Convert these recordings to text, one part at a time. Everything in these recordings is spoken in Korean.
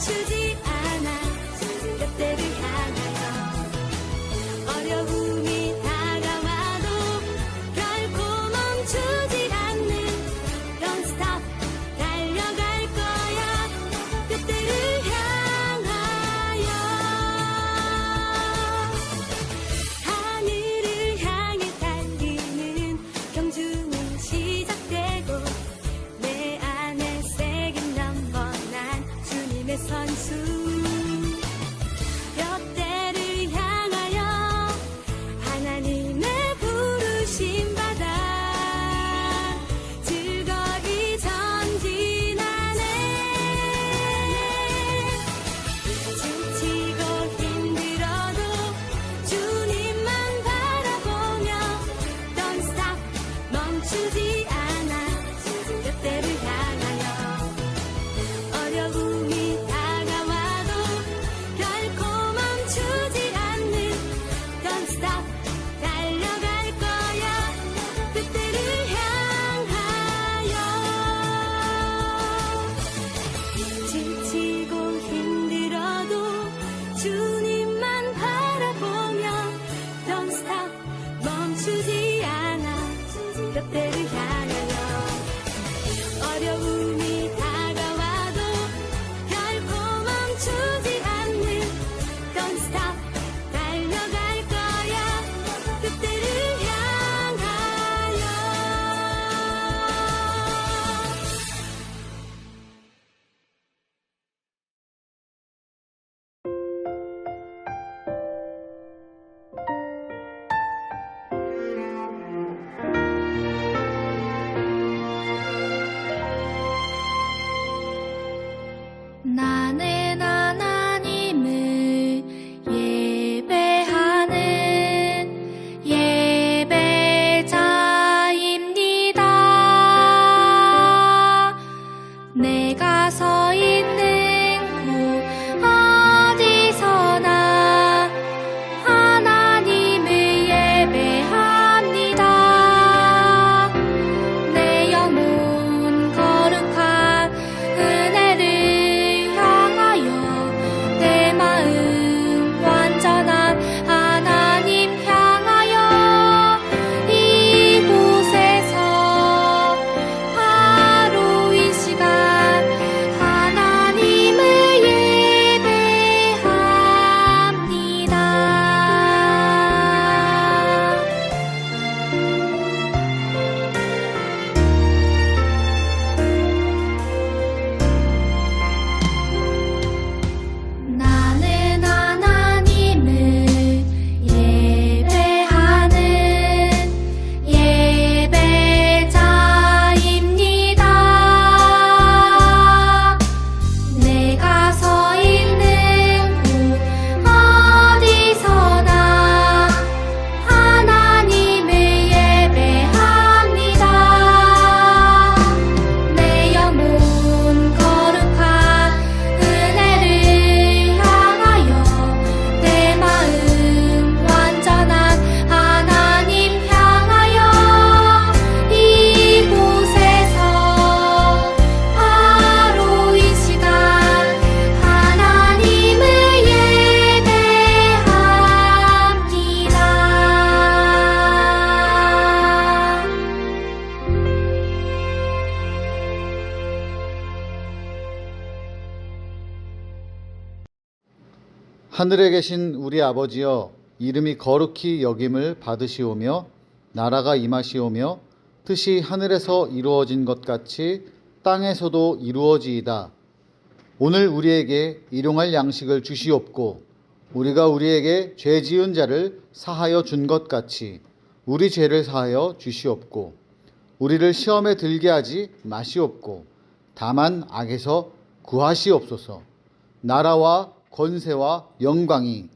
멈추지 않아 그때를 향하여 어려움이 다가와도 결코 멈추지 않는 Don't stop 달려갈 거야 그때를 향하여 하늘을 향해 달리는 경주는 시작되고 내 안에 새긴 넘버난 주님의 선수 몇 대를 향하여 하나님의 부르심 받아 즐거이 전진하네 지치고 힘들어도 주님만 바라보며 Don't stop 멈추지 않아 그때를 향하여 어려움이 다가와도 결코 멈추지 않는 Don't stop 달려갈 거야 그때를 향하여 지치고 힘들어도 주님만 바라보며 Don't stop 멈추지 않아 그때를 향하여 어려움이 다가와도 결코 멈추지 않는 Don't stop 달려갈 거야 그때를 향하여 나는 하나님을 예배하는 예배자입니다. 내가 서 있는 곳 어디서나 하나님을 예배합니다. 내 영혼 거룩한 은혜를 향하여 내 마음 완전한 하나님 향하여 이곳에서 바로 이 시간 하나님을 예배합니다. 나는 하나님을 예배하는 예배자입니다. 내가 서 있는 곳 어디서나 하나님을 예배합니다. 내 영혼 거룩한 은혜를 향하여 내 마음 완전한 하나님 향하여 이곳에서 바로 이 시간 하나님을 예배합니다. 하늘에 계신 우리 아버지여, 이름이 거룩히 여김을 받으시오며 나라가 임하시오며 뜻이 하늘에서 이루어진 것 같이 땅에서도 이루어지이다. 오늘 우리에게 일용할 양식을 주시옵고 우리가 우리에게 죄 지은 자를 사하여 준 것 같이 우리 죄를 사하여 주시옵고 우리를 시험에 들게 하지 마시옵고 다만 악에서 구하시옵소서. 나라와 권세와 영광이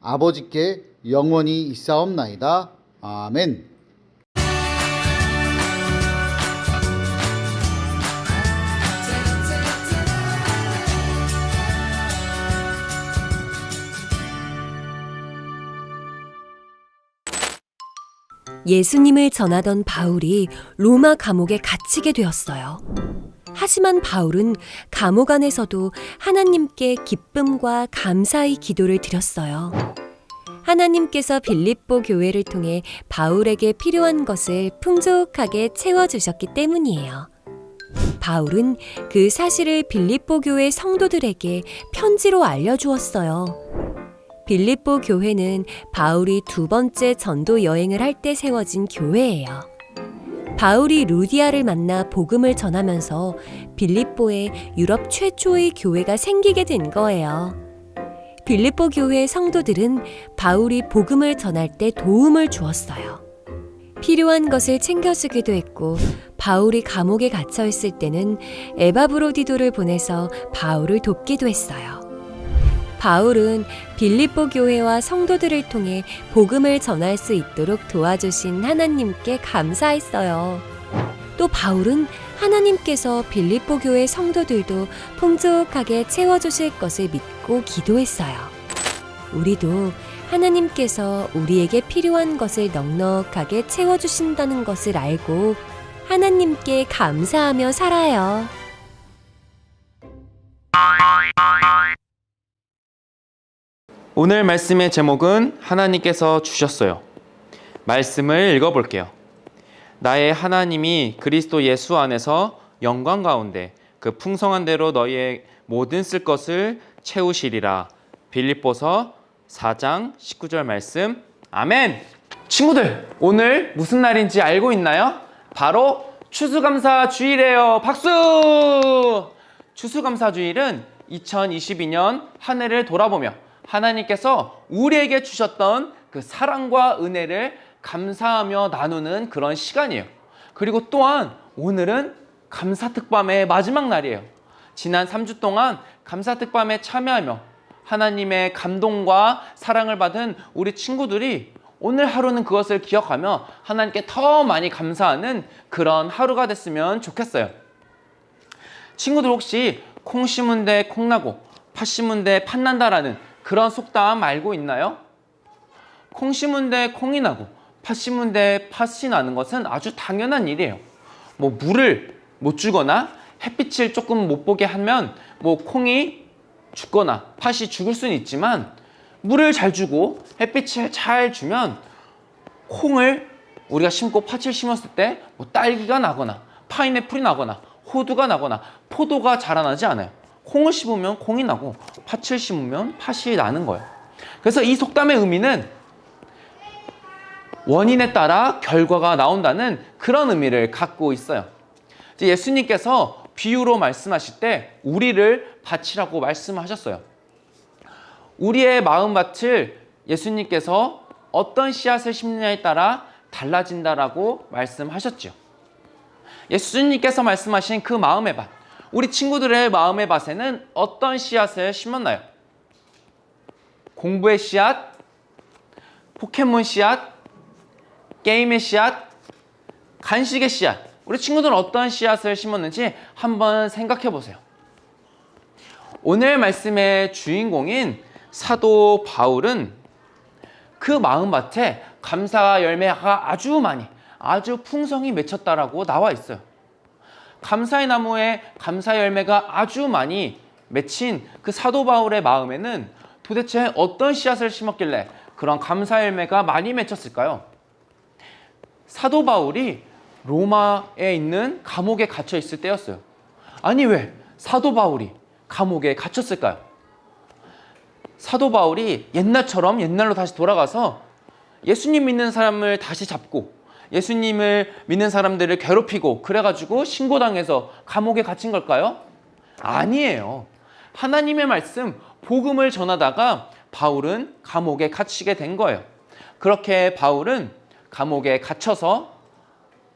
아버지께 영원히 있사옵나이다. 아멘. 예수님을 전하던 바울이 로마 감옥에 갇히게 되었어요. 하지만 바울은 감옥 안에서도 하나님께 기쁨과 감사의 기도를 드렸어요. 하나님께서 빌립보 교회를 통해 바울에게 필요한 것을 풍족하게 채워주셨기 때문이에요. 바울은 그 사실을 빌립보 교회 성도들에게 편지로 알려주었어요. 빌립보 교회는 바울이 2번째 전도 여행을 할 때 세워진 교회예요. 바울이 루디아를 만나 복음을 전하면서 빌립보에 유럽 최초의 교회가 생기게 된 거예요. 빌립보 교회 성도들은 바울이 복음을 전할 때 도움을 주었어요. 필요한 것을 챙겨주기도 했고, 바울이 감옥에 갇혀 있을 때는 에바브로디도를 보내서 바울을 돕기도 했어요. 바울은 빌립보 교회와 성도들을 통해 복음을 전할 수 있도록 도와주신 하나님께 감사했어요. 또 바울은 하나님께서 빌립보 교회 성도들도 풍족하게 채워주실 것을 믿고 기도했어요. 우리도 하나님께서 우리에게 필요한 것을 넉넉하게 채워주신다는 것을 알고 하나님께 감사하며 살아요. 오늘 말씀의 제목은 하나님께서 주셨어요. 말씀을 읽어볼게요. 나의 하나님이 그리스도 예수 안에서 영광 가운데 그 풍성한 대로 너희의 모든 쓸 것을 채우시리라. 빌립보서 4장 19절 말씀. 아멘. 친구들, 오늘 무슨 날인지 알고 있나요? 바로 추수감사 주일이에요. 박수! 추수감사 주일은 2022년 한 해를 돌아보며 하나님께서 우리에게 주셨던 그 사랑과 은혜를 감사하며 나누는 그런 시간이에요. 그리고 또한 오늘은 감사특밤의 마지막 날이에요. 지난 3주 동안 감사특밤에 참여하며 하나님의 감동과 사랑을 받은 우리 친구들이 오늘 하루는 그것을 기억하며 하나님께 더 많이 감사하는 그런 하루가 됐으면 좋겠어요. 친구들 혹시 콩 심은 데 콩 나고 팥 심은 데 팥 난다라는 그런 속담 알고 있나요? 콩 심은 데 콩이 나고 팥 심은 데 팥이 나는 것은 아주 당연한 일이에요. 물을 못 주거나 햇빛을 조금 못 보게 하면 콩이 죽거나 팥이 죽을 수는 있지만, 물을 잘 주고 햇빛을 잘 주면 콩을 우리가 심고 팥을 심었을 때 딸기가 나거나 파인애플이 나거나 호두가 나거나 포도가 자라나지 않아요. 콩을 심으면 콩이 나고 팥을 심으면 팥이 나는 거예요. 그래서 이 속담의 의미는 원인에 따라 결과가 나온다는 그런 의미를 갖고 있어요. 예수님께서 비유로 말씀하실 때 우리를 밭이라고 말씀하셨어요. 우리의 마음밭을 예수님께서 어떤 씨앗을 심느냐에 따라 달라진다라고 말씀하셨죠. 예수님께서 말씀하신 그 마음의 밭, 우리 친구들의 마음의 밭에는 어떤 씨앗을 심었나요? 공부의 씨앗, 포켓몬 씨앗, 게임의 씨앗, 간식의 씨앗. 우리 친구들은 어떤 씨앗을 심었는지 한번 생각해 보세요. 오늘 말씀의 주인공인 사도 바울은 그 마음밭에 감사 열매가 아주 많이, 아주 풍성히 맺혔다라고 나와 있어요. 감사의 나무에 감사 열매가 아주 많이 맺힌 그 사도 바울의 마음에는 도대체 어떤 씨앗을 심었길래 그런 감사 열매가 많이 맺혔을까요? 사도 바울이 로마에 있는 감옥에 갇혀 있을 때였어요. 아니, 왜 사도 바울이 감옥에 갇혔을까요? 사도 바울이 옛날로 다시 돌아가서 예수님 믿는 사람을 다시 잡고 예수님을 믿는 사람들을 괴롭히고 그래가지고 신고당해서 감옥에 갇힌 걸까요? 아니에요. 하나님의 말씀, 복음을 전하다가 바울은 감옥에 갇히게 된 거예요. 그렇게 바울은 감옥에 갇혀서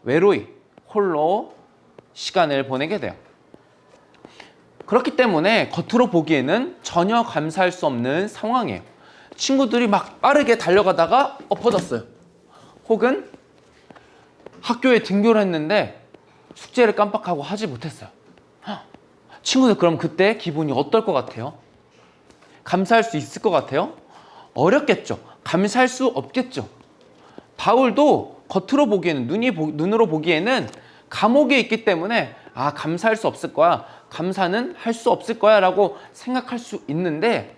외로이 홀로 시간을 보내게 돼요. 그렇기 때문에 겉으로 보기에는 전혀 감사할 수 없는 상황이에요. 친구들이 막 빠르게 달려가다가 엎어졌어요. 혹은 학교에 등교를 했는데 숙제를 깜빡하고 하지 못했어요. 친구들, 그럼 그때 기분이 어떨 것 같아요? 감사할 수 있을 것 같아요? 어렵겠죠. 감사할 수 없겠죠. 바울도 겉으로 보기에는, 눈으로 보기에는 감옥에 있기 때문에 감사할 수 없을 거야. 감사는 할 수 없을 거야 라고 생각할 수 있는데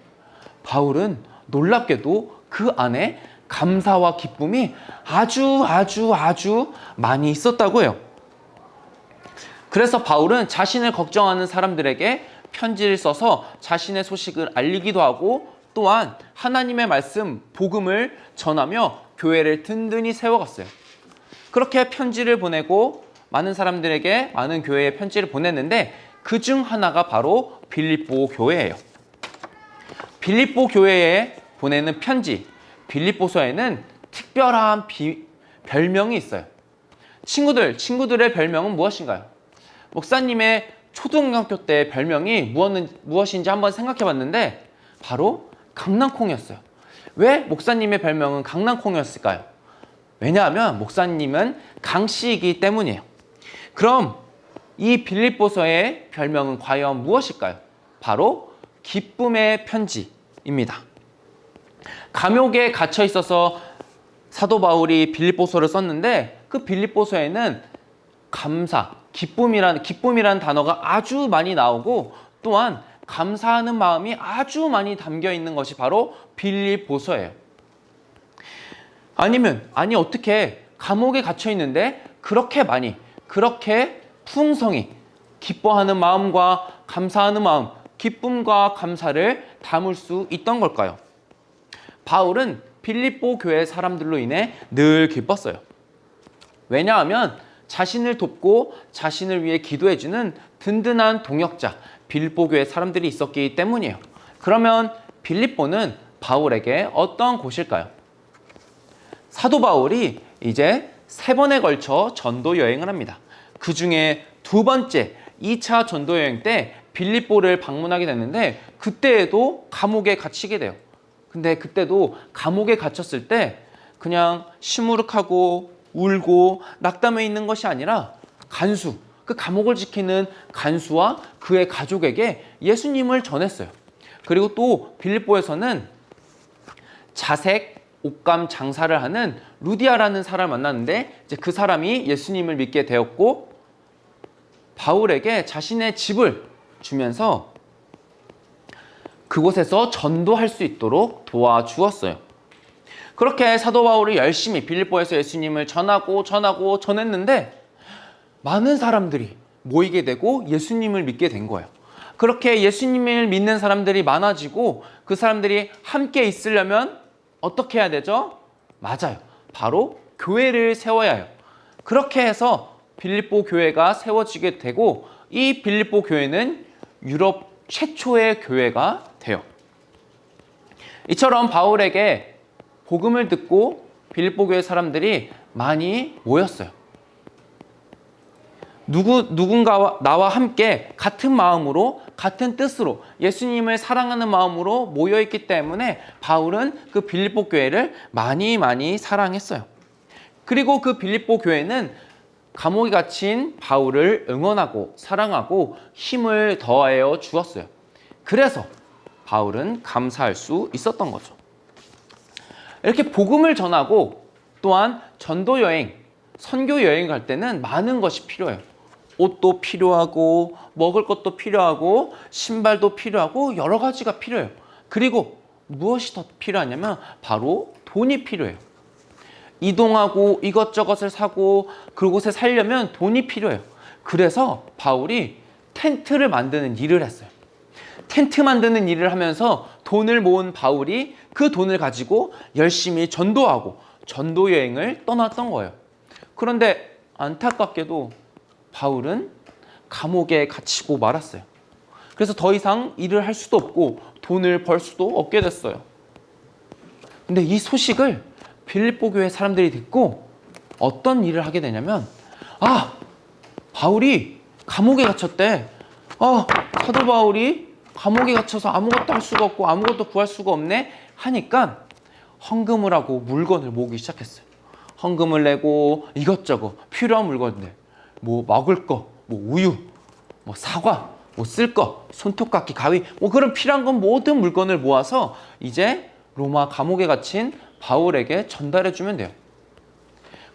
바울은 놀랍게도 그 안에 감사와 기쁨이 아주 많이 있었다고 해요. 그래서 바울은 자신을 걱정하는 사람들에게 편지를 써서 자신의 소식을 알리기도 하고 또한 하나님의 말씀, 복음을 전하며 교회를 든든히 세워갔어요. 그렇게 편지를 보내고 많은 사람들에게 많은 교회에 편지를 보냈는데 그중 하나가 바로 빌립보 교회예요. 빌립보 교회에 보내는 편지, 빌립보서에는 특별한 별명이 있어요. 친구들의 별명은 무엇인가요? 목사님의 초등학교 때 별명이 무엇인지 한번 생각해 봤는데 바로 강낭콩이었어요. 왜 목사님의 별명은 강낭콩이었을까요? 왜냐하면 목사님은 강씨이기 때문이에요. 그럼 이 빌립보서의 별명은 과연 무엇일까요? 바로 기쁨의 편지입니다. 감옥에 갇혀 있어서 사도 바울이 빌립보서를 썼는데 그 빌립보서에는 감사, 기쁨이라는 단어가 아주 많이 나오고 또한 감사하는 마음이 아주 많이 담겨 있는 것이 바로 빌립보서예요. 아니 어떻게 감옥에 갇혀 있는데 그렇게 풍성히 기뻐하는 마음과 감사하는 마음, 기쁨과 감사를 담을 수 있던 걸까요? 바울은 빌립보 교회 사람들로 인해 늘 기뻤어요. 왜냐하면 자신을 돕고 자신을 위해 기도해주는 든든한 동역자, 빌립보 교회 사람들이 있었기 때문이에요. 그러면 빌립보는 바울에게 어떤 곳일까요? 사도 바울이 이제 3번에 걸쳐 전도 여행을 합니다. 그 중에 2번째 2차 전도 여행 때 빌립보를 방문하게 됐는데 그때에도 감옥에 갇히게 돼요. 근데 그때도 감옥에 갇혔을 때 그냥 시무룩하고 울고 낙담해 있는 것이 아니라 그 감옥을 지키는 간수와 그의 가족에게 예수님을 전했어요. 그리고 또 빌립보에서는 자색 옷감 장사를 하는 루디아라는 사람을 만났는데 이제 그 사람이 예수님을 믿게 되었고 바울에게 자신의 집을 주면서 그곳에서 전도할 수 있도록 도와주었어요. 그렇게 사도 바울이 열심히 빌립보에서 예수님을 전했는데 많은 사람들이 모이게 되고 예수님을 믿게 된 거예요. 그렇게 예수님을 믿는 사람들이 많아지고 그 사람들이 함께 있으려면 어떻게 해야 되죠? 맞아요. 바로 교회를 세워야 해요. 그렇게 해서 빌립보 교회가 세워지게 되고 이 빌립보 교회는 유럽 최초의 교회가 돼요. 이처럼 바울에게 복음을 듣고 빌립보 교회 사람들이 많이 모였어요. 누군가와 나와 함께 같은 마음으로 같은 뜻으로 예수님을 사랑하는 마음으로 모여있기 때문에 바울은 그 빌립보 교회를 많이 사랑했어요. 그리고 그 빌립보 교회는 감옥에 갇힌 바울을 응원하고 사랑하고 힘을 더하여 주었어요. 그래서 바울은 감사할 수 있었던 거죠. 이렇게 복음을 전하고 또한 전도 여행, 선교 여행 갈 때는 많은 것이 필요해요. 옷도 필요하고 먹을 것도 필요하고 신발도 필요하고 여러 가지가 필요해요. 그리고 무엇이 더 필요하냐면 바로 돈이 필요해요. 이동하고 이것저것을 사고 그곳에 살려면 돈이 필요해요. 그래서 바울이 텐트를 만드는 일을 했어요. 텐트 만드는 일을 하면서 돈을 모은 바울이 그 돈을 가지고 열심히 전도하고 전도 여행을 떠났던 거예요. 그런데 안타깝게도 바울은 감옥에 갇히고 말았어요. 그래서 더 이상 일을 할 수도 없고 돈을 벌 수도 없게 됐어요. 근데 이 소식을 빌립보 교회 사람들이 듣고 어떤 일을 하게 되냐면 바울이 감옥에 갇혔대. 사도 바울이 감옥에 갇혀서 아무것도 할 수가 없고 아무것도 구할 수가 없네 하니까 헌금을 하고 물건을 모으기 시작했어요. 헌금을 내고 이것저것 필요한 물건들, 뭐 먹을 거, 뭐 우유, 뭐 사과, 뭐 쓸 거, 손톱깎이, 가위, 뭐 그런 필요한 건 모든 물건을 모아서 이제 로마 감옥에 갇힌 바울에게 전달해 주면 돼요.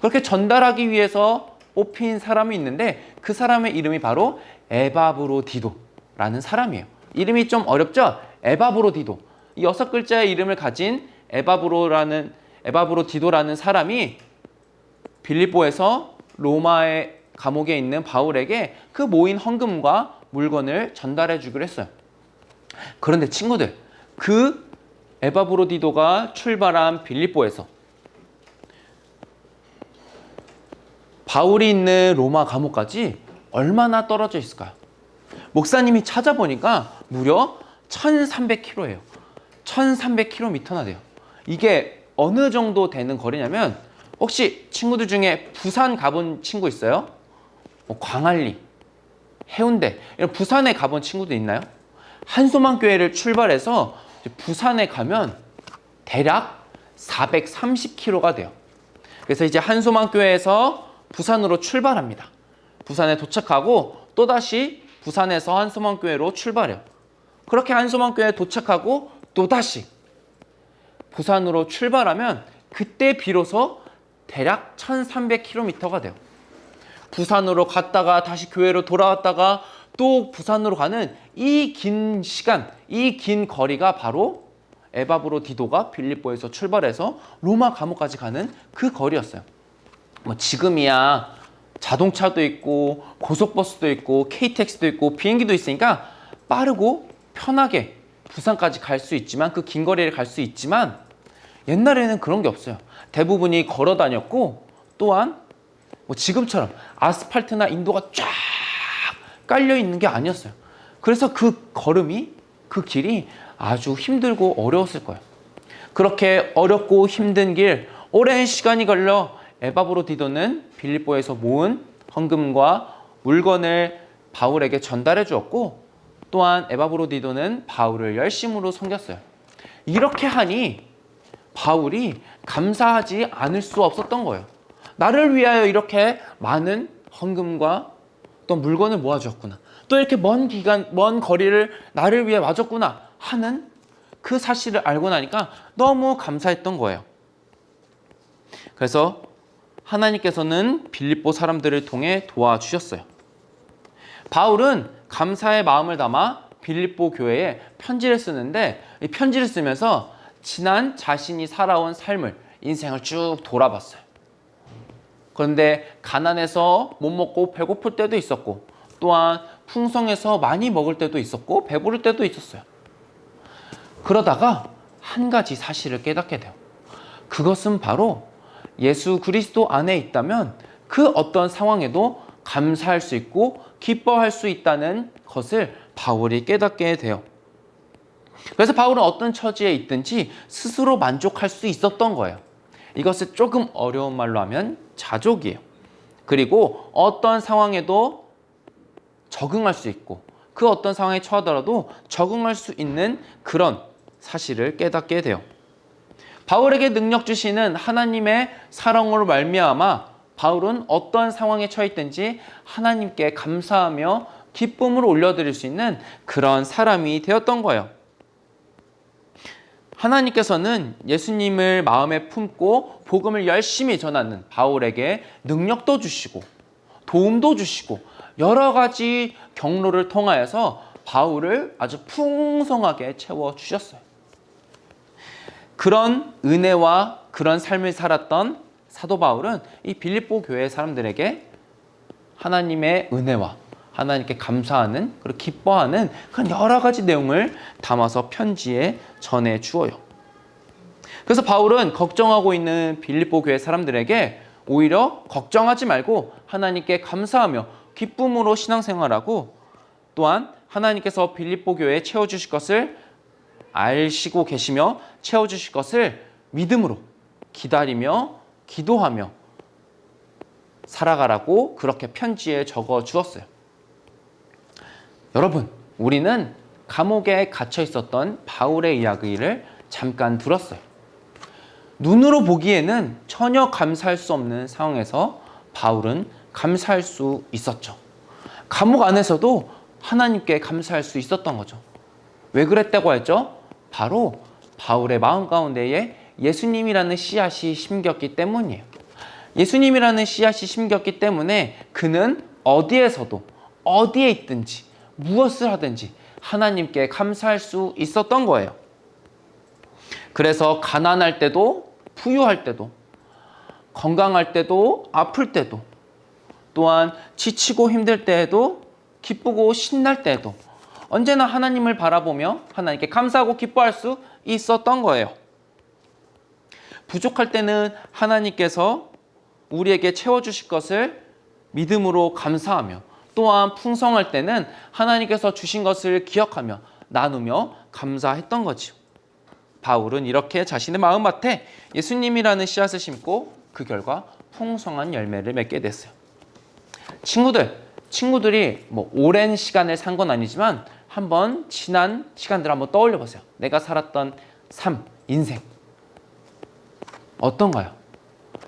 그렇게 전달하기 위해서 뽑힌 사람이 있는데 그 사람의 이름이 바로 에바브로디도라는 사람이에요. 이름이 좀 어렵죠? 에바브로디도. 이 6글자의 이름을 가진 에바브로디도라는 사람이 빌립보에서 로마의 감옥에 있는 바울에게 그 모인 헌금과 물건을 전달해 주기로 했어요. 그런데 친구들, 그 에바브로디도가 출발한 빌립보에서 바울이 있는 로마 감옥까지 얼마나 떨어져 있을까요? 목사님이 찾아보니까 무려 1300km예요. 1300km나 돼요. 이게 어느 정도 되는 거리냐면, 혹시 친구들 중에 부산 가본 친구 있어요? 광안리, 해운대, 이런 부산에 가본 친구도 있나요? 한소망교회를 출발해서 부산에 가면 대략 430km가 돼요. 그래서 이제 한소망교회에서 부산으로 출발합니다. 부산에 도착하고 또다시 부산에서 한소망교회로 출발해요. 그렇게 한소망교회에 도착하고 또다시 부산으로 출발하면 그때 비로소 대략 1300km가 돼요. 부산으로 갔다가 다시 교회로 돌아왔다가 또 부산으로 가는 이 긴 시간, 이 긴 거리가 바로 에바브로디도가 빌립보에서 출발해서 로마 감옥까지 가는 그 거리였어요. 뭐 지금이야 자동차도 있고 고속버스도 있고 KTX도 있고 비행기도 있으니까 빠르고 편하게 부산까지 갈 수 있지만, 그 긴 거리를 갈 수 있지만, 옛날에는 그런 게 없어요. 대부분이 걸어 다녔고, 또한 뭐 지금처럼 아스팔트나 인도가 쫙 깔려 있는 게 아니었어요. 그래서 그 걸음이, 그 길이 아주 힘들고 어려웠을 거예요. 그렇게 어렵고 힘든 길, 오랜 시간이 걸려 에바브로디도는 빌립보에서 모은 헌금과 물건을 바울에게 전달해 주었고, 또한 에바브로디도는 바울을 열심으로 섬겼어요. 이렇게 하니 바울이 감사하지 않을 수 없었던 거예요. 나를 위하여 이렇게 많은 헌금과 또 물건을 모아주었구나, 또 이렇게 먼 거리를 나를 위해 와줬구나 하는 그 사실을 알고 나니까 너무 감사했던 거예요. 그래서 하나님께서는 빌립보 사람들을 통해 도와주셨어요. 바울은 감사의 마음을 담아 빌립보 교회에 편지를 쓰는데, 이 편지를 쓰면서 지난 자신이 살아온 삶을, 인생을 쭉 돌아봤어요. 그런데 가난해서 못 먹고 배고플 때도 있었고, 또한 풍성해서 많이 먹을 때도 있었고 배부를 때도 있었어요. 그러다가 한 가지 사실을 깨닫게 돼요. 그것은 바로 예수 그리스도 안에 있다면 그 어떤 상황에도 감사할 수 있고 기뻐할 수 있다는 것을 바울이 깨닫게 돼요. 그래서 바울은 어떤 처지에 있든지 스스로 만족할 수 있었던 거예요. 이것을 조금 어려운 말로 하면 자족이에요. 그리고 어떤 상황에도 적응할 수 있고, 그 어떤 상황에 처하더라도 적응할 수 있는 그런 사실을 깨닫게 돼요. 바울에게 능력 주시는 하나님의 사랑으로 말미암아 바울은 어떤 상황에 처해 있든지 하나님께 감사하며 기쁨을 올려드릴 수 있는 그런 사람이 되었던 거예요. 하나님께서는 예수님을 마음에 품고 복음을 열심히 전하는 바울에게 능력도 주시고 도움도 주시고 여러 가지 경로를 통하여서 바울을 아주 풍성하게 채워주셨어요. 그런 은혜와 그런 삶을 살았던 사도 바울은 이 빌립보 교회 사람들에게 하나님의 은혜와 하나님께 감사하는, 그리고 기뻐하는 그런 여러 가지 내용을 담아서 편지에 전해 주어요. 그래서 바울은 걱정하고 있는 빌립보 교회 사람들에게 오히려 걱정하지 말고 하나님께 감사하며 기쁨으로 신앙생활하고, 또한 하나님께서 빌립보 교회에 채워주실 것을 아시고 계시며 채워주실 것을 믿음으로 기다리며 기도하며 살아가라고 그렇게 편지에 적어 주었어요. 여러분, 우리는 감옥에 갇혀 있었던 바울의 이야기를 잠깐 들었어요. 눈으로 보기에는 전혀 감사할 수 없는 상황에서 바울은 감사할 수 있었죠. 감옥 안에서도 하나님께 감사할 수 있었던 거죠. 왜 그랬다고 했죠? 바로 바울의 마음 가운데에 예수님이라는 씨앗이 심겼기 때문이에요. 예수님이라는 씨앗이 심겼기 때문에 그는 어디에서도 어디에 있든지 무엇을 하든지 하나님께 감사할 수 있었던 거예요. 그래서 가난할 때도 부유할 때도 건강할 때도 아플 때도 또한 지치고 힘들 때에도 기쁘고 신날 때에도 언제나 하나님을 바라보며 하나님께 감사하고 기뻐할 수 있었던 거예요. 부족할 때는 하나님께서 우리에게 채워주실 것을 믿음으로 감사하며 또한 풍성할 때는 하나님께서 주신 것을 기억하며 나누며 감사했던 거지요. 바울은 이렇게 자신의 마음밭에 예수님이라는 씨앗을 심고 그 결과 풍성한 열매를 맺게 됐어요. 친구들이 뭐 오랜 시간을 산 건 아니지만 한번 지난 시간들을 한번 떠올려 보세요. 내가 살았던 삶, 인생 어떤가요?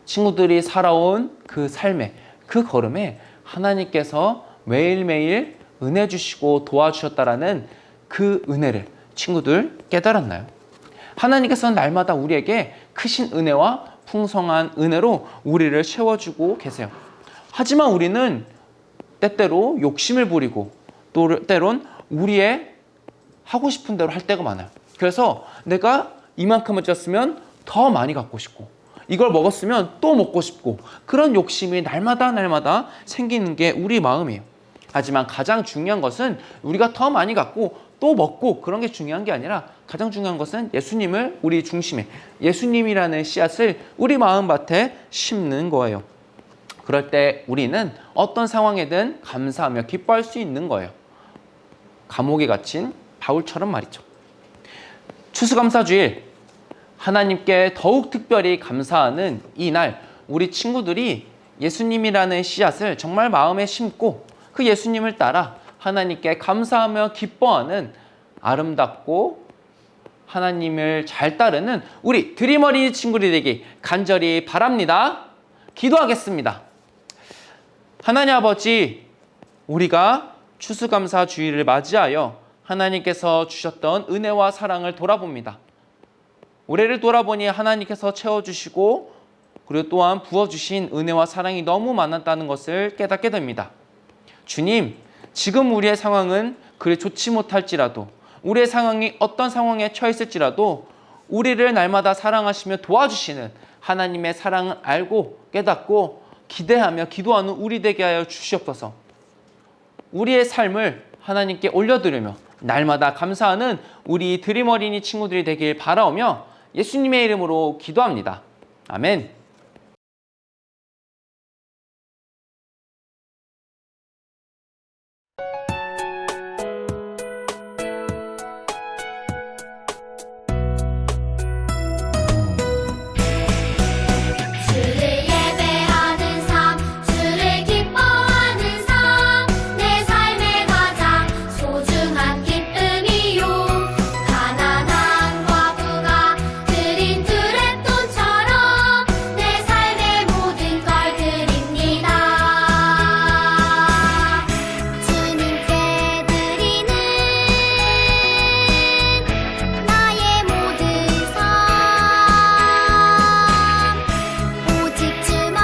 친구들이 살아온 그 삶에, 그 걸음에 하나님께서 매일매일 은혜 주시고 도와주셨다라는 그 은혜를 친구들 깨달았나요? 하나님께서는 날마다 우리에게 크신 은혜와 풍성한 은혜로 우리를 채워주고 계세요. 하지만 우리는 때때로 욕심을 부리고 또 때론 우리의 하고 싶은 대로 할 때가 많아요. 그래서 내가 이만큼을 쪘으면 더 많이 갖고 싶고 이걸 먹었으면 또 먹고 싶고 그런 욕심이 날마다 생기는 게 우리 마음이에요. 하지만 가장 중요한 것은 우리가 더 많이 갖고 또 먹고 그런 게 중요한 게 아니라 가장 중요한 것은 예수님을 우리 중심에 예수님이라는 씨앗을 우리 마음밭에 심는 거예요. 그럴 때 우리는 어떤 상황에든 감사하며 기뻐할 수 있는 거예요. 감옥에 갇힌 바울처럼 말이죠. 추수감사주일 하나님께 더욱 특별히 감사하는 이 날 우리 친구들이 예수님이라는 씨앗을 정말 마음에 심고 그 예수님을 따라 하나님께 감사하며 기뻐하는 아름답고 하나님을 잘 따르는 우리 드림어린이 친구들이 되기 간절히 바랍니다. 기도하겠습니다. 하나님 아버지, 우리가 추수감사주일을 맞이하여 하나님께서 주셨던 은혜와 사랑을 돌아봅니다. 올해를 돌아보니 하나님께서 채워주시고 그리고 또한 부어주신 은혜와 사랑이 너무 많았다는 것을 깨닫게 됩니다. 주님, 지금 우리의 상황은 그리 좋지 못할지라도 우리의 상황이 어떤 상황에 처했을지라도 우리를 날마다 사랑하시며 도와주시는 하나님의 사랑을 알고 깨닫고 기대하며 기도하는 우리 되게 하여 주시옵소서. 우리의 삶을 하나님께 올려드리며 날마다 감사하는 우리 드림어린이 친구들이 되길 바라오며 예수님의 이름으로 기도합니다. 아멘. 주를 예배하는 삶, 주를 기뻐하는 삶, 내 삶의 가장 소중한 기쁨이요. 가난한 과부가 드린 두랩돈처럼 내 삶의 모든 걸 드립니다. 주님께 드리는 나의 모든 삶, 오직 주만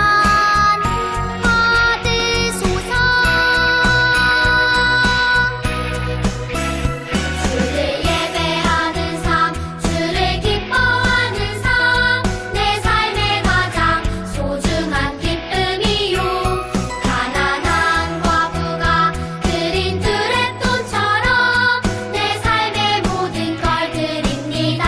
받으소서. 주를 예배하는 삶, 주를 기뻐하는 삶, 내 삶의 가장 소중한 기쁨이요. 가난한 과부가 드린 두랩돈처럼 내 삶의 모든 걸 드립니다.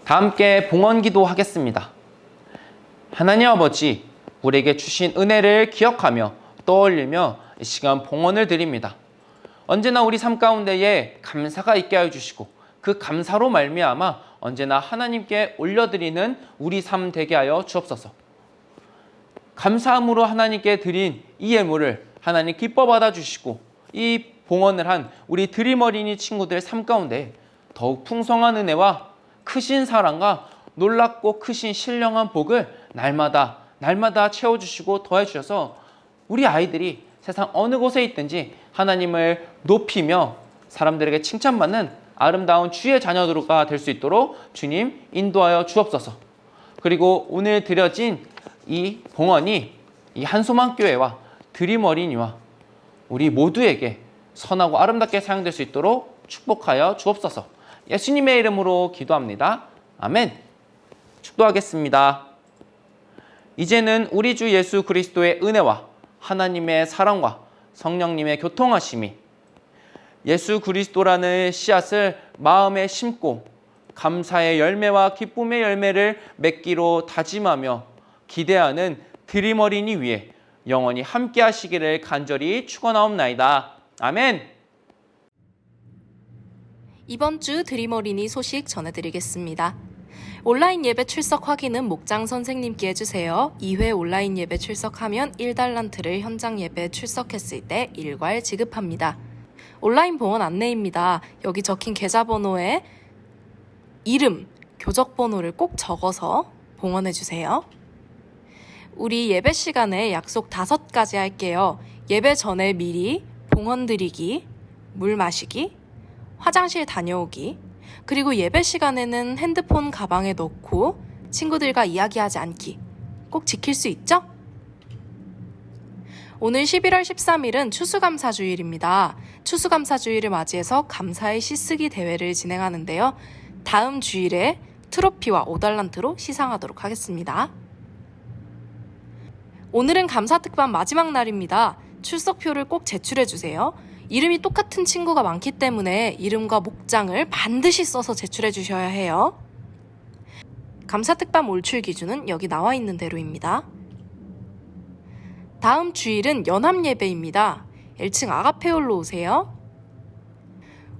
다 함께 봉헌기도 하겠습니다. 하나님 아버지, 우리에게 주신 은혜를 기억하며 떠올리며 이 시간 봉헌을 드립니다. 언제나 우리 삶 가운데에 감사가 있게 하여 주시고 그 감사로 말미암아 언제나 하나님께 올려드리는 우리 삶 되게 하여 주옵소서. 감사함으로 하나님께 드린 이 예물을 하나님 기뻐 받아주시고 이 봉헌을 한 우리 드림어린이 친구들 삶 가운데 더욱 풍성한 은혜와 크신 사랑과 놀랍고 크신 신령한 복을 날마다 채워주시고 더해주셔서 우리 아이들이 세상 어느 곳에 있든지 하나님을 높이며 사람들에게 칭찬받는 아름다운 주의 자녀들가 될 수 있도록 주님 인도하여 주옵소서. 그리고 오늘 드려진 이 봉헌이 이 한소망교회와 드림 어린이와 우리 모두에게 선하고 아름답게 사용될 수 있도록 축복하여 주옵소서. 예수님의 이름으로 기도합니다. 아멘. 축도하겠습니다. 이제는 우리 주 예수 그리스도의 은혜와 하나님의 사랑과 성령님의 교통하심이 예수 그리스도라는 씨앗을 마음에 심고 감사의 열매와 기쁨의 열매를 맺기로 다짐하며 기대하는 드림 어린이 위에 영원히 함께 하시기를 간절히 축원하옵나이다. 아멘. 이번 주 드림 어린이 소식 전해드리겠습니다. 온라인 예배 출석 확인은 목장 선생님께 해주세요. 2회 온라인 예배 출석하면 1달란트를 현장 예배 출석했을 때 일괄 지급합니다. 온라인 봉헌 안내입니다. 여기 적힌 계좌번호에 이름, 교적번호를 꼭 적어서 봉헌해주세요. 우리 예배 시간에 약속 5가지 할게요. 예배 전에 미리 봉헌 드리기, 물 마시기, 화장실 다녀오기, 그리고 예배 시간에는 핸드폰 가방에 넣고 친구들과 이야기하지 않기. 꼭 지킬 수 있죠? 오늘 11월 13일은 추수감사주일입니다. 추수감사주일을 맞이해서 감사의 시쓰기 대회를 진행하는데요. 다음 주일에 트로피와 5달란트로 시상하도록 하겠습니다. 오늘은 감사특반 마지막 날입니다. 출석표를 꼭 제출해주세요. 이름이 똑같은 친구가 많기 때문에 이름과 목장을 반드시 써서 제출해 주셔야 해요. 감사특반 올출 기준은 여기 나와 있는 대로입니다. 다음 주일은 연합예배입니다. 1층 아가페올로 오세요.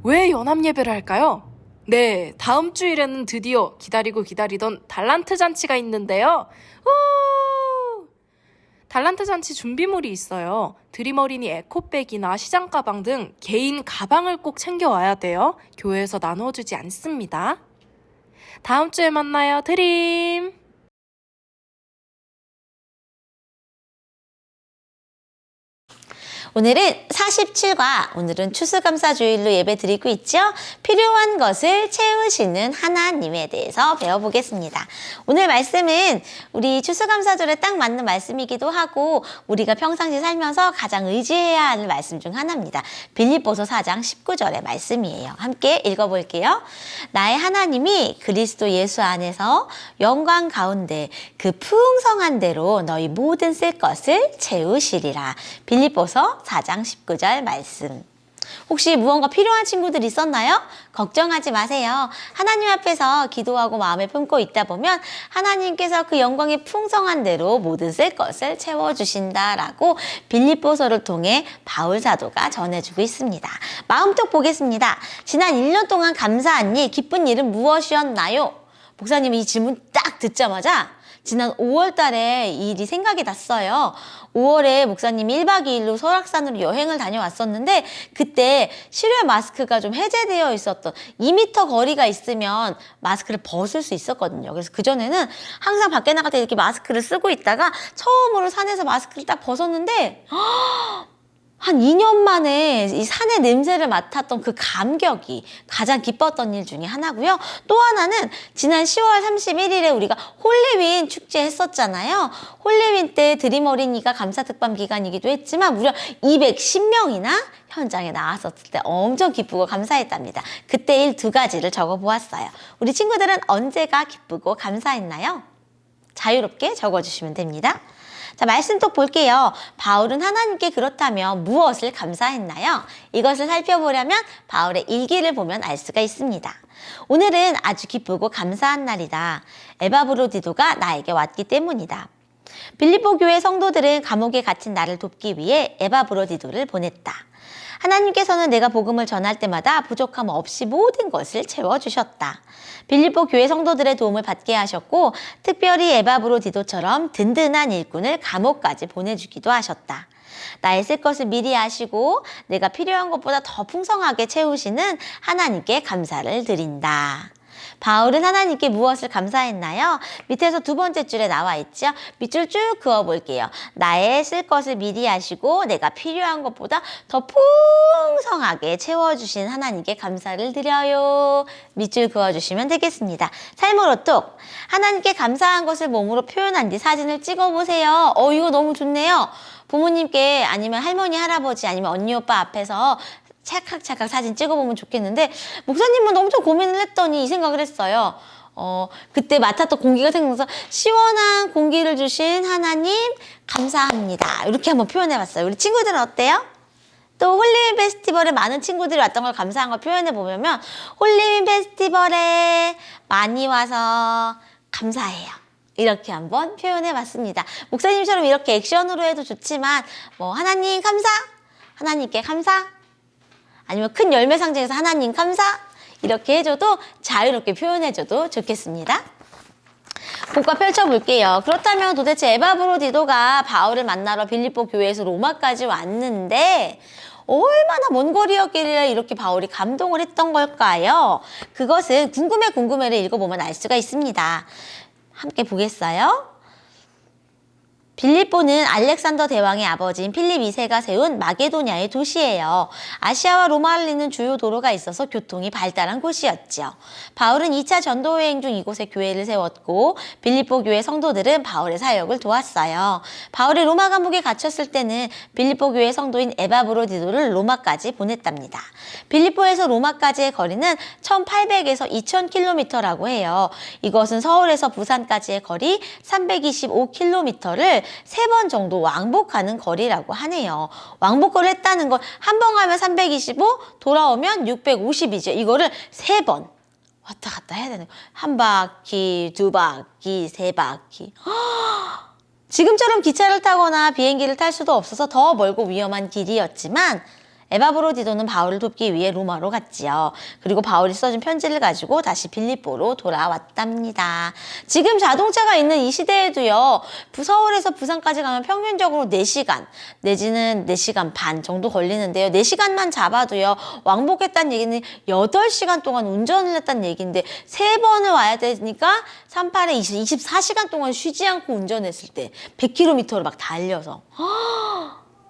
왜 연합예배를 할까요? 네, 다음 주일에는 드디어 기다리던 달란트 잔치가 있는데요. 달란트 잔치 준비물이 있어요. 드림 어린이 에코백이나 시장 가방 등 개인 가방을 꼭 챙겨와야 돼요. 교회에서 나누어주지 않습니다. 다음 주에 만나요. 드림! 오늘은 47과 오늘은 추수감사주일로 예배 드리고 있죠. 필요한 것을 채우시는 하나님에 대해서 배워보겠습니다. 오늘 말씀은 우리 추수감사절에 딱 맞는 말씀이기도 하고 우리가 평상시 살면서 가장 의지해야 하는 말씀 중 하나입니다. 빌립보서 4장 19절의 말씀이에요. 함께 읽어볼게요. 나의 하나님이 그리스도 예수 안에서 영광 가운데 그 풍성한 대로 너희 모든 쓸 것을 채우시리라. 빌립보서 4장 19절 말씀. 혹시 무언가 필요한 친구들 있었나요? 걱정하지 마세요. 하나님 앞에서 기도하고 마음에 품고 있다 보면 하나님께서 그 영광의 풍성한 대로 모든 쓸 것을 채워주신다라고 빌립보서를 통해 바울 사도가 전해주고 있습니다. 마음톡 보겠습니다. 지난 1년 동안 감사한 일, 기쁜 일은 무엇이었나요? 목사님이 이 질문 딱 듣자마자 지난 5월 달에 이 일이 생각이 났어요. 5월에 목사님이 1박 2일로 설악산으로 여행을 다녀왔었는데 그때 실외 마스크가 좀 해제되어 있었던 2m 거리가 있으면 마스크를 벗을 수 있었거든요. 그래서 그전에는 항상 밖에 나갈 때 이렇게 마스크를 쓰고 있다가 처음으로 산에서 마스크를 딱 벗었는데 한 2년 만에 이 산의 냄새를 맡았던 그 감격이 가장 기뻤던 일 중에 하나고요. 또 하나는 지난 10월 31일에 우리가 홀리윈 축제 했었잖아요. 홀리윈 때 드림 어린이가 감사특반 기간이기도 했지만 무려 210명이나 현장에 나왔었을 때 엄청 기쁘고 감사했답니다. 그때 일 2가지를 적어보았어요. 우리 친구들은 언제가 기쁘고 감사했나요? 자유롭게 적어주시면 됩니다. 자, 말씀 또 볼게요. 바울은 하나님께 그렇다면 무엇을 감사했나요? 이것을 살펴보려면 바울의 일기를 보면 알 수가 있습니다. 오늘은 아주 기쁘고 감사한 날이다. 에바브로디도가 나에게 왔기 때문이다. 빌립보 교회 성도들은 감옥에 갇힌 나를 돕기 위해 에바브로디도를 보냈다. 하나님께서는 내가 복음을 전할 때마다 부족함 없이 모든 것을 채워주셨다. 빌립보 교회 성도들의 도움을 받게 하셨고 특별히 에바브로디도처럼 든든한 일꾼을 감옥까지 보내주기도 하셨다. 나의 쓸 것을 미리 아시고 내가 필요한 것보다 더 풍성하게 채우시는 하나님께 감사를 드린다. 바울은 하나님께 무엇을 감사했나요? 밑에서 두 번째 줄에 나와 있죠. 밑줄 쭉 그어볼게요. 나의 쓸 것을 미리 하시고 내가 필요한 것보다 더 풍성하게 채워주신 하나님께 감사를 드려요. 밑줄 그어주시면 되겠습니다. 삶으로 톡. 하나님께 감사한 것을 몸으로 표현한 뒤 사진을 찍어보세요. 이거 너무 좋네요. 부모님께 아니면 할머니, 할아버지 아니면 언니, 오빠 앞에서 찰칵찰칵 사진 찍어보면 좋겠는데 목사님은 엄청 고민을 했더니 이 생각을 했어요. 그때 맡았던 공기가 생각나서 시원한 공기를 주신 하나님 감사합니다. 이렇게 한번 표현해봤어요. 우리 친구들은 어때요? 또 홀리윈 페스티벌에 많은 친구들이 왔던 걸 감사한 걸 표현해보면 홀리윈 페스티벌에 많이 와서 감사해요. 이렇게 한번 표현해봤습니다. 목사님처럼 이렇게 액션으로 해도 좋지만 하나님 감사, 하나님께 감사, 아니면 큰 열매 상징에서 하나님 감사 이렇게 해줘도 자유롭게 표현해줘도 좋겠습니다. 복과 펼쳐볼게요. 그렇다면 도대체 에바브로디도가 바울을 만나러 빌립보 교회에서 로마까지 왔는데 얼마나 먼 거리였길래 이렇게 바울이 감동을 했던 걸까요? 그것은 궁금해를 읽어보면 알 수가 있습니다. 함께 보겠어요? 빌립보는 알렉산더 대왕의 아버지인 필립 2세가 세운 마게도냐의 도시예요. 아시아와 로마를 잇는 주요 도로가 있어서 교통이 발달한 곳이었죠. 바울은 2차 전도여행 중 이곳에 교회를 세웠고 빌립보 교회 성도들은 바울의 사역을 도왔어요. 바울이 로마 감옥에 갇혔을 때는 빌립보 교회 성도인 에바브로디도를 로마까지 보냈답니다. 빌립보에서 로마까지의 거리는 1800에서 2000km라고 해요. 이것은 서울에서 부산까지의 거리 325km를 3번 정도 왕복하는 거리라고 하네요. 왕복을 했다는 건 한 번 가면 325, 돌아오면 650이죠. 이거를 3번 왔다 갔다 해야 되는 거예요. 한 바퀴, 두 바퀴, 세 바퀴. 지금처럼 기차를 타거나 비행기를 탈 수도 없어서 더 멀고 위험한 길이었지만 에바브로디도는 바울을 돕기 위해 로마로 갔지요. 그리고 바울이 써준 편지를 가지고 다시 빌립보로 돌아왔답니다. 지금 자동차가 있는 이 시대에도요. 서울에서 부산까지 가면 평균적으로 4시간 내지는 4시간 반 정도 걸리는데요. 4시간만 잡아도요. 왕복했다는 얘기는 8시간 동안 운전을 했다는 얘기인데 3번을 와야 되니까 38에 24시간 동안 쉬지 않고 운전했을 때 100km를 막 달려서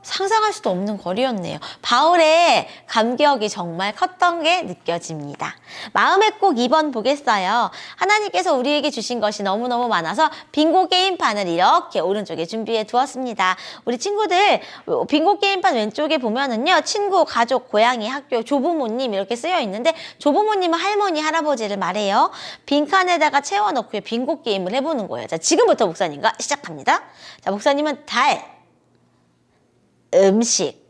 상상할 수도 없는 거리였네요. 바울의 감격이 정말 컸던 게 느껴집니다. 마음의 꼭 2번 보겠어요. 하나님께서 우리에게 주신 것이 너무너무 많아서 빙고 게임판을 이렇게 오른쪽에 준비해 두었습니다. 우리 친구들 빙고 게임판 왼쪽에 보면은요. 친구, 가족, 고양이, 학교, 조부모님 이렇게 쓰여 있는데 조부모님은 할머니, 할아버지를 말해요. 빈칸에다가 채워넣고 빙고 게임을 해보는 거예요. 자, 지금부터 목사님과 시작합니다. 자, 목사님은 달, 음식,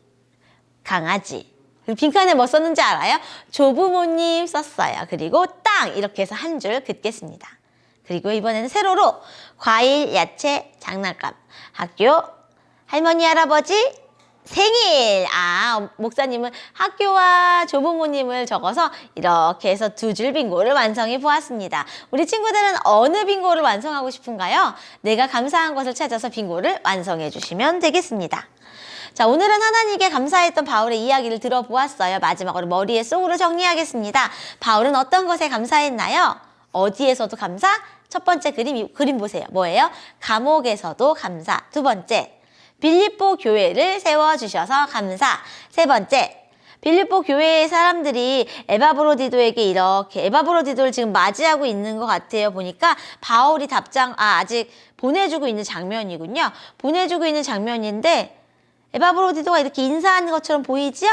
강아지. 그리고 빈칸에 뭐 썼는지 알아요? 조부모님 썼어요. 그리고 땅 이렇게 해서 한 줄 긋겠습니다. 그리고 이번에는 세로로 과일, 야채, 장난감, 학교, 할머니, 할아버지, 생일. 목사님은 학교와 조부모님을 적어서 이렇게 해서 2줄 빙고를 완성해 보았습니다. 우리 친구들은 어느 빙고를 완성하고 싶은가요? 내가 감사한 것을 찾아서 빙고를 완성해 주시면 되겠습니다. 자, 오늘은 하나님께 감사했던 바울의 이야기를 들어보았어요. 마지막으로 머리에 쏙으로 정리하겠습니다. 바울은 어떤 것에 감사했나요? 어디에서도 감사? 첫 번째 그림 보세요. 뭐예요? 감옥에서도 감사. 두 번째, 빌립보 교회를 세워주셔서 감사. 세 번째, 빌립보 교회의 사람들이 에바브로디도에게 이렇게 에바브로디도를 지금 맞이하고 있는 것 같아요. 보니까 바울이 아직 보내주고 있는 장면이군요. 보내주고 있는 장면인데 에바브로디도가 이렇게 인사하는 것처럼 보이죠?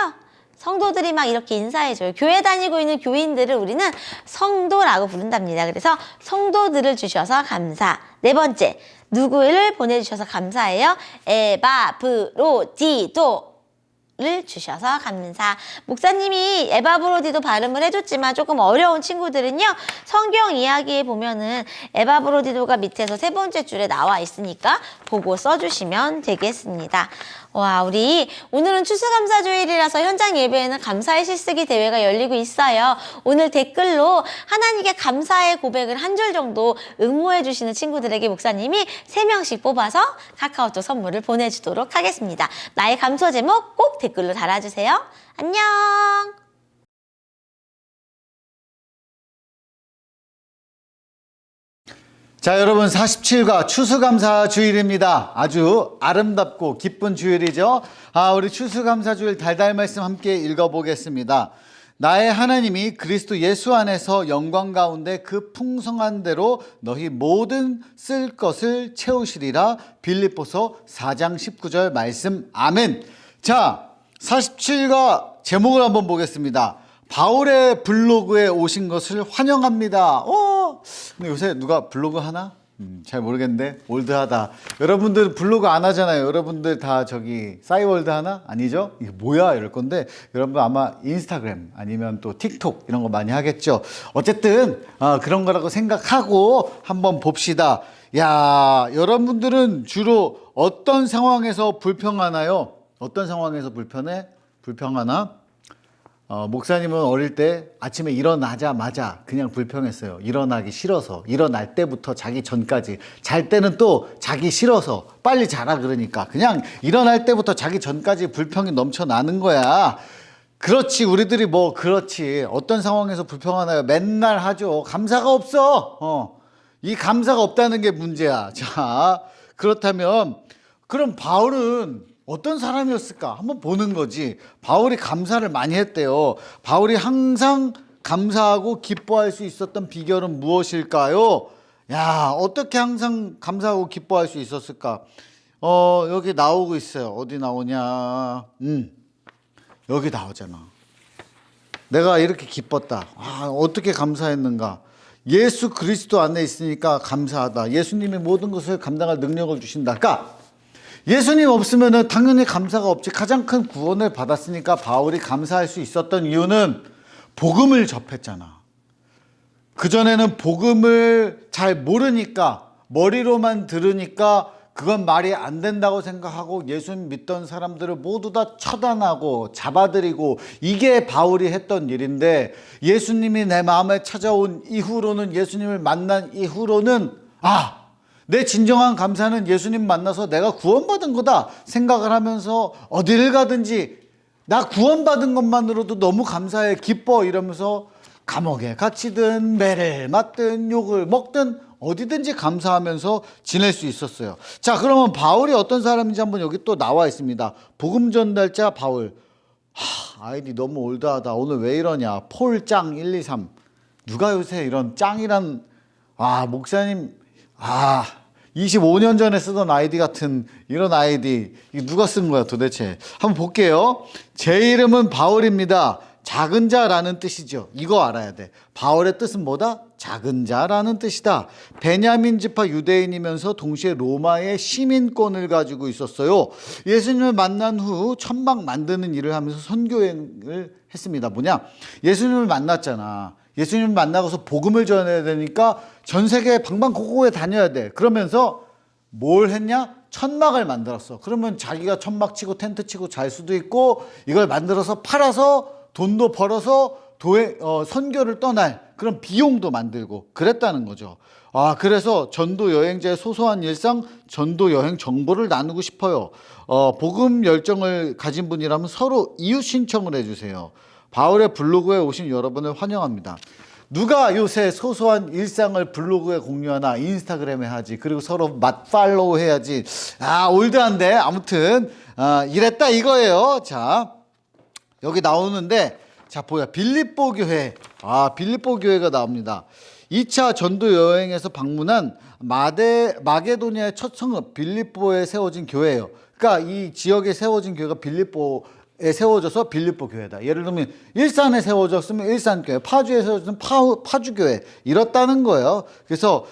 성도들이 막 이렇게 인사해줘요. 교회 다니고 있는 교인들을 우리는 성도라고 부른답니다. 그래서 성도들을 주셔서 감사. 네 번째, 누구를 보내주셔서 감사해요? 에바브로디도. 를 주셔서 감사. 목사님이 에바브로디도 발음을 해줬지만 조금 어려운 친구들은요. 성경 이야기에 보면은 에바브로디도가 밑에서 3번째 줄에 나와 있으니까 보고 써주시면 되겠습니다. 와, 우리 오늘은 추수감사주일이라서 현장 예배에는 감사의 실쓰기 대회가 열리고 있어요. 오늘 댓글로 하나님께 감사의 고백을 한 줄 정도 응모해 주시는 친구들에게 목사님이 3명씩 뽑아서 카카오톡 선물을 보내주도록 하겠습니다. 나의 감사 제목 꼭 댓글로 달아주세요. 안녕. 자, 여러분 47과 추수감사 주일입니다. 아주 아름답고 기쁜 주일이죠. 우리 추수감사 주일 달달 말씀 함께 읽어보겠습니다. 나의 하나님이 그리스도 예수 안에서 영광 가운데 그 풍성한 대로 너희 모든 쓸 것을 채우시리라. 빌립보서 4장 19절 말씀. 아멘. 자, 47과 제목을 한번 보겠습니다. 바울의 블로그에 오신 것을 환영합니다. 근데 요새 누가 블로그 하나? 잘 모르겠는데 올드하다. 여러분들 블로그 안 하잖아요. 여러분들 다 저기 싸이월드 하나? 아니죠? 이게 뭐야? 이럴 건데 여러분 아마 인스타그램 아니면 또 틱톡 이런 거 많이 하겠죠. 어쨌든 그런 거라고 생각하고 한번 봅시다. 야, 여러분들은 주로 어떤 상황에서 불평하나요? 어떤 상황에서 불평하나? 목사님은 어릴 때 아침에 일어나자마자 그냥 불평했어요. 일어나기 싫어서. 일어날 때부터 자기 전까지. 잘 때는 또 자기 싫어서 빨리 자라 그러니까 그냥 일어날 때부터 자기 전까지 불평이 넘쳐나는 거야. 그렇지, 우리들이 뭐 그렇지. 어떤 상황에서 불평하나요? 맨날 하죠. 감사가 없어. 이 감사가 없다는 게 문제야. 자, 그렇다면 그럼 바울은 어떤 사람이었을까? 한번 보는 거지. 바울이 감사를 많이 했대요. 바울이 항상 감사하고 기뻐할 수 있었던 비결은 무엇일까요? 야, 어떻게 항상 감사하고 기뻐할 수 있었을까? 여기 나오고 있어요. 어디 나오냐? 여기 나오잖아. 내가 이렇게 기뻤다. 어떻게 감사했는가? 예수 그리스도 안에 있으니까 감사하다. 예수님이 모든 것을 감당할 능력을 주신다. 그러니까 예수님 없으면 당연히 감사가 없지. 가장 큰 구원을 받았으니까 바울이 감사할 수 있었던 이유는 복음을 접했잖아. 그전에는 복음을 잘 모르니까, 머리로만 들으니까 그건 말이 안 된다고 생각하고 예수님 믿던 사람들을 모두 다 처단하고 잡아들이고, 이게 바울이 했던 일인데, 예수님이 내 마음에 찾아온 이후로는, 예수님을 만난 이후로는 내 진정한 감사는 예수님 만나서 내가 구원받은 거다 생각을 하면서 어디를 가든지 나 구원받은 것만으로도 너무 감사해, 기뻐 이러면서 감옥에 갇히든 매를 맞든 욕을 먹든 어디든지 감사하면서 지낼 수 있었어요. 자, 그러면 바울이 어떤 사람인지 한번 여기 또 나와 있습니다. 복음 전달자 바울. 아이디 너무 올드하다. 오늘 왜 이러냐. 폴짱 123. 누가 요새 이런 짱이란, 목사님 25년 전에 쓰던 아이디 같은 이런 아이디, 이거 누가 쓴 거야 도대체? 한번 볼게요. 제 이름은 바울입니다. 작은 자라는 뜻이죠. 이거 알아야 돼. 바울의 뜻은 뭐다? 작은 자라는 뜻이다. 베냐민 지파 유대인이면서 동시에 로마의 시민권을 가지고 있었어요. 예수님을 만난 후 천막 만드는 일을 하면서 선교행을 했습니다. 뭐냐? 예수님을 만났잖아. 예수님을 만나고서 복음을 전해야 되니까 전 세계 방방곡곡에 다녀야 돼. 그러면서 뭘 했냐? 천막을 만들었어. 그러면 자기가 천막 치고 텐트 치고 잘 수도 있고, 이걸 만들어서 팔아서 돈도 벌어서 선교를 떠날 그런 비용도 만들고 그랬다는 거죠. 그래서 전도 여행자의 소소한 일상, 전도 여행 정보를 나누고 싶어요. 복음 열정을 가진 분이라면 서로 이웃 신청을 해주세요. 바울의 블로그에 오신 여러분을 환영합니다. 누가 요새 소소한 일상을 블로그에 공유하나? 인스타그램에 하지. 그리고 서로 팔로우 해야지. 올드한데 아무튼 이랬다 이거예요. 자, 여기 나오는데, 자, 빌립보 교회. 빌립보 교회가 나옵니다. 2차 전도 여행에서 방문한 마게도니아의 첫 성읍 빌립보에 세워진 교회예요. 그러니까 이 지역에 세워진 교회가 빌립보에 세워져서 빌립보 교회다. 예를 들면 일산에 세워졌으면 일산교회, 파주에 세워졌으면 파주교회, 이렇다는 거예요. 그래서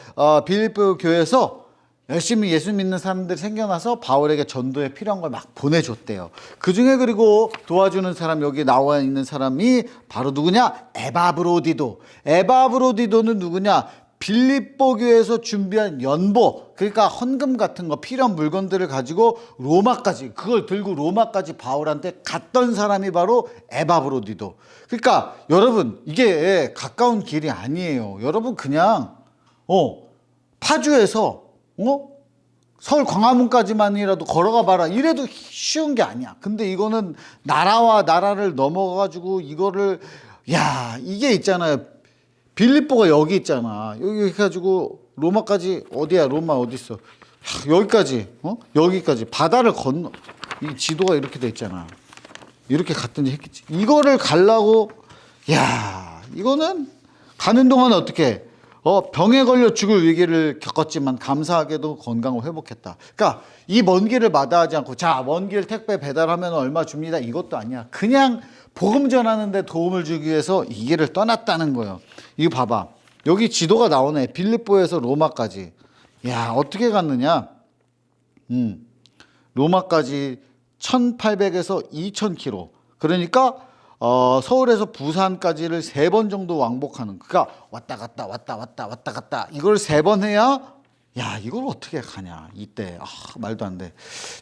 빌립보 교회에서 열심히 예수 믿는 사람들이 생겨나서 바울에게 전도에 필요한 걸 막 보내줬대요. 그 중에 그리고 도와주는 사람, 여기 나와 있는 사람이 바로 누구냐? 에바브로디도. 에바브로디도는 누구냐? 빌립보 교회에서 준비한 연보, 그러니까 헌금 같은 거, 필요한 물건들을 가지고 로마까지, 그걸 들고 로마까지 바울한테 갔던 사람이 바로 에바브로디도. 그러니까 여러분, 이게 가까운 길이 아니에요. 여러분 그냥 파주에서 서울 광화문까지만이라도 걸어가 봐라. 이래도 쉬운 게 아니야. 근데 이거는 나라와 나라를 넘어가지고 이거를, 이게 있잖아요. 빌립보가 여기 있잖아. 여기 해가지고 로마까지 어디야? 로마 어디 있어? 여기까지, 여기까지 바다를 건너. 이 지도가 이렇게 돼 있잖아. 이렇게 갔든지 했겠지. 이거를 가려고, 야, 이거는 가는 동안 어떻게? 병에 걸려 죽을 위기를 겪었지만 감사하게도 건강을 회복했다. 그러니까 이 먼 길을 마다하지 않고, 자, 먼 길 택배 배달하면 얼마 줍니다. 이것도 아니야. 그냥 복음 전하는데 도움을 주기 위해서 이 길을 떠났다는 거예요. 이거 봐봐. 여기 지도가 나오네. 빌립보에서 로마까지. 야, 어떻게 갔느냐? 로마까지 1800에서 2000km. 그러니까 서울에서 부산까지를 3번 정도 왕복하는. 그러니까 왔다 갔다 이걸 3번 해야, 야, 이걸 어떻게 가냐 이때. 말도 안 돼.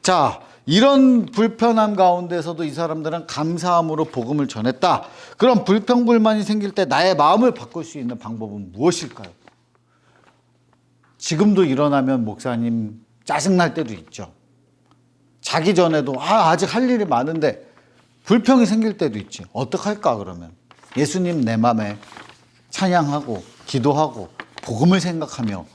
자, 이런 불편함 가운데서도 이 사람들은 감사함으로 복음을 전했다. 그럼 불평불만이 생길 때 나의 마음을 바꿀 수 있는 방법은 무엇일까요? 지금도 일어나면 목사님 짜증날 때도 있죠. 자기 전에도 아직 할 일이 많은데 불평이 생길 때도 있지. 어떡할까 그러면? 예수님 내 맘에 찬양하고 기도하고 복음을 생각하며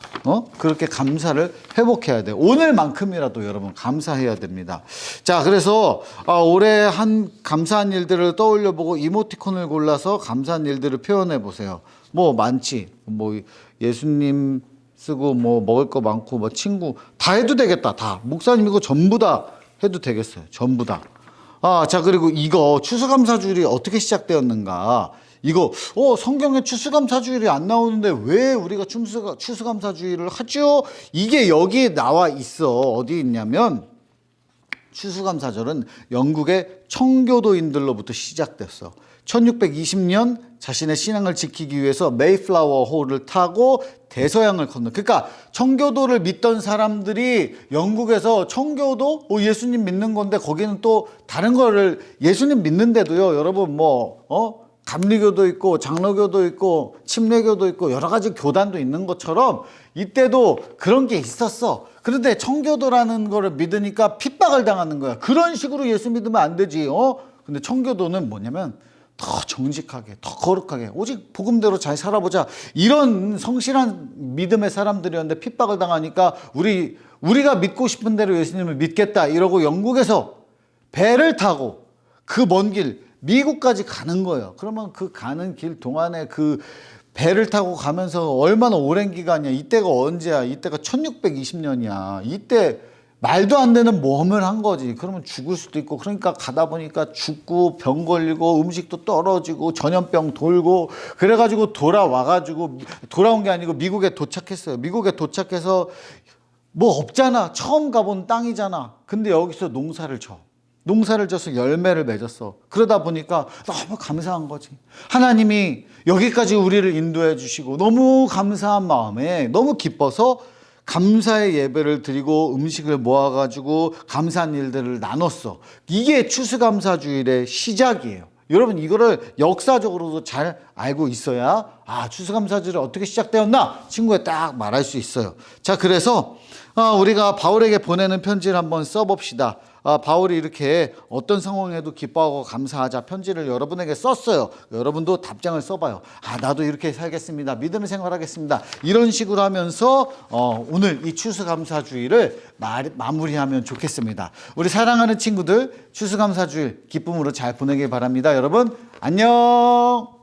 그렇게 감사를 회복해야 돼요. 오늘만큼이라도 여러분 감사해야 됩니다. 자, 그래서 올해 한 감사한 일들을 떠올려 보고 이모티콘을 골라서 감사한 일들을 표현해 보세요. 뭐 많지. 뭐 예수님 쓰고 뭐 먹을 거 많고 뭐 친구 다 해도 되겠다. 다. 목사님 이거 전부 다 해도 되겠어요. 전부 다. 자, 그리고 이거 추수감사주일이 어떻게 시작되었는가? 이거 성경에 추수감사주일이 안 나오는데 왜 우리가 추수감사주일을 하죠? 이게 여기에 나와 있어. 어디 있냐면 추수감사절은 영국의 청교도인들로부터 시작됐어. 1620년 자신의 신앙을 지키기 위해서 메이플라워 호를 타고 대서양을 건너. 그러니까 청교도를 믿던 사람들이 영국에서 청교도 예수님 믿는 건데 거기는 또 다른 거를 예수님 믿는데도요. 여러분 감리교도 있고 장로교도 있고 침례교도 있고 여러 가지 교단도 있는 것처럼 이때도 그런 게 있었어. 그런데 청교도라는 거를 믿으니까 핍박을 당하는 거야. 그런 식으로 예수 믿으면 안 되지. 근데 청교도는 뭐냐면 더 정직하게, 더 거룩하게, 오직 복음대로 잘 살아보자. 이런 성실한 믿음의 사람들이었는데 핍박을 당하니까 우리가 믿고 싶은 대로 예수님을 믿겠다 이러고 영국에서 배를 타고 그 먼 길 미국까지 가는 거예요. 그러면 그 가는 길 동안에 그 배를 타고 가면서 얼마나 오랜 기간이야. 이때가 언제야? 이때가 1620년이야. 이때 말도 안 되는 모험을 한 거지. 그러면 죽을 수도 있고. 그러니까 가다 보니까 죽고 병 걸리고 음식도 떨어지고 전염병 돌고 그래가지고 돌아온 게 아니고 미국에 도착했어요. 미국에 도착해서 뭐 없잖아. 처음 가본 땅이잖아. 근데 여기서 농사를 져서 열매를 맺었어. 그러다 보니까 너무 감사한 거지. 하나님이 여기까지 우리를 인도해 주시고 너무 감사한 마음에 너무 기뻐서 감사의 예배를 드리고 음식을 모아가지고 감사한 일들을 나눴어. 이게 추수감사주일의 시작이에요. 여러분 이거를 역사적으로도 잘 알고 있어야 추수감사주일이 어떻게 시작되었나 친구에 딱 말할 수 있어요. 자, 그래서 우리가 바울에게 보내는 편지를 한번 써봅시다. 바울이 이렇게 어떤 상황에도 기뻐하고 감사하자 편지를 여러분에게 썼어요. 여러분도 답장을 써봐요. 나도 이렇게 살겠습니다. 믿음의 생활하겠습니다. 이런 식으로 하면서 오늘 이 추수감사주일을 마무리하면 좋겠습니다. 우리 사랑하는 친구들 추수감사주일 기쁨으로 잘 보내길 바랍니다. 여러분 안녕.